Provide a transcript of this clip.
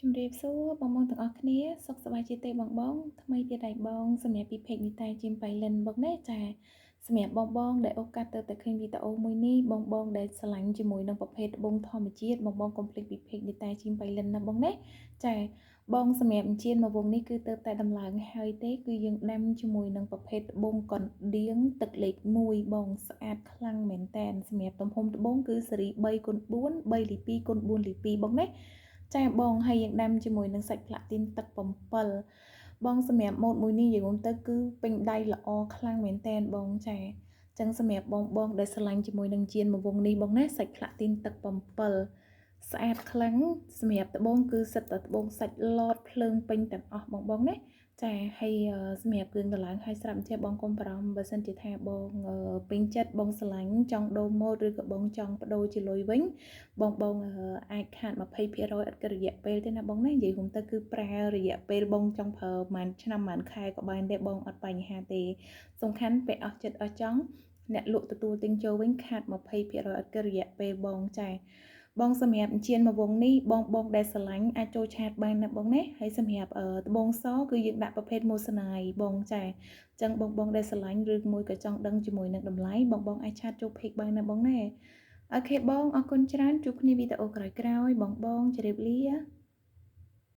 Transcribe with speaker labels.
Speaker 1: ជំរាបសួរបងប្អូនទាំងអស់គ្នាសុខសប្បាយជាទេបងថ្មីទៀតហើយបងសម្រាប់ពីเพจនីតាជីមបៃលិនបងណាចាសម្រាប់បងដែលឱកាសទៅតែឃើញវីដេអូមួយនេះបងដែលឆ្លាញ់ជាមួយនឹងប្រភេទត្បូងធម្មជាតិបងកុំភ្លេចពីเพจនីតាជីមបៃលិនណាបងណាចាបងសម្រាប់អញ្ជៀនមកវងនេះគឺទៅតែដំឡើងហើយទេគឺយើងដាំជាមួយនឹងប្រភេទត្បូងកណ្ដៀងទឹកលេខ1បងស្អាតខ្លាំងមែនតែនសម្រាប់ទំហំត្បូងគឺស៊េរី3x4 3លី2x4លី2បងណាចាបងហើយយើងដាំជាមួយនឹងសាច់ផ្លាទីនទឹក7បងសម្រាប់ម៉ូតមួយនេះនិយាយទៅគឺពេញដៃល្អខ្លាំងមែនតែនបងចាចឹងសម្រាប់បងដែលស្រឡាញ់ជាមួយនឹងជៀនមួយវងនេះបងណាសាច់ផ្លាទីនទឹក7ស្អាតខ្លាំងសម្រាប់ត្បូងគឺសិតតែត្បូងសាច់ឡតភ្លើងពេញទាំងអស់បងណាចាហើយសម្រាប់គ្រឿងតម្លើងហើយស្រាប់ចេះបងកុំបារម្ភបើសិនជាថាបងពេញចិត្តបងស្រឡាញ់ចង់ដូរម៉ូតឬក៏បងចង់បដូរជាលុយវិញបងអាចខាត20%ឥតគិតរយៈពេលទេណាបងណានិយាយទៅគឺប្រើរយៈពេលបងចង់ប្រើប្រហែលឆ្នាំប្រហែលខែក៏បានដែរបងអត់បញ្ហាទេសំខាន់ពេលអស់ចិត្តអស់ចង់អ្នកលក់ទទួលទិញចូលវិញខាត20%ឥតគិតរយៈពេលបងចាបងសម្រាប់អញ្ជៀនមួយវងនេះបងដែលស្រឡាញ់អាចចូលឆាតបានណាបងណាហើយសម្រាប់ត្បូងសគឺយើងដាក់ប្រភេទម៉ូស្នាយបងចាចឹងបងដែលស្រឡាញ់ឬមួយក៏ចង់ដឹងជាមួយនឹងតម្លៃបងអាចឆាតចូល page បានណាបងណាអូខេបងអរគុណច្រើនជួបគ្នាវីដេអូក្រោយៗបងជម្រាបលា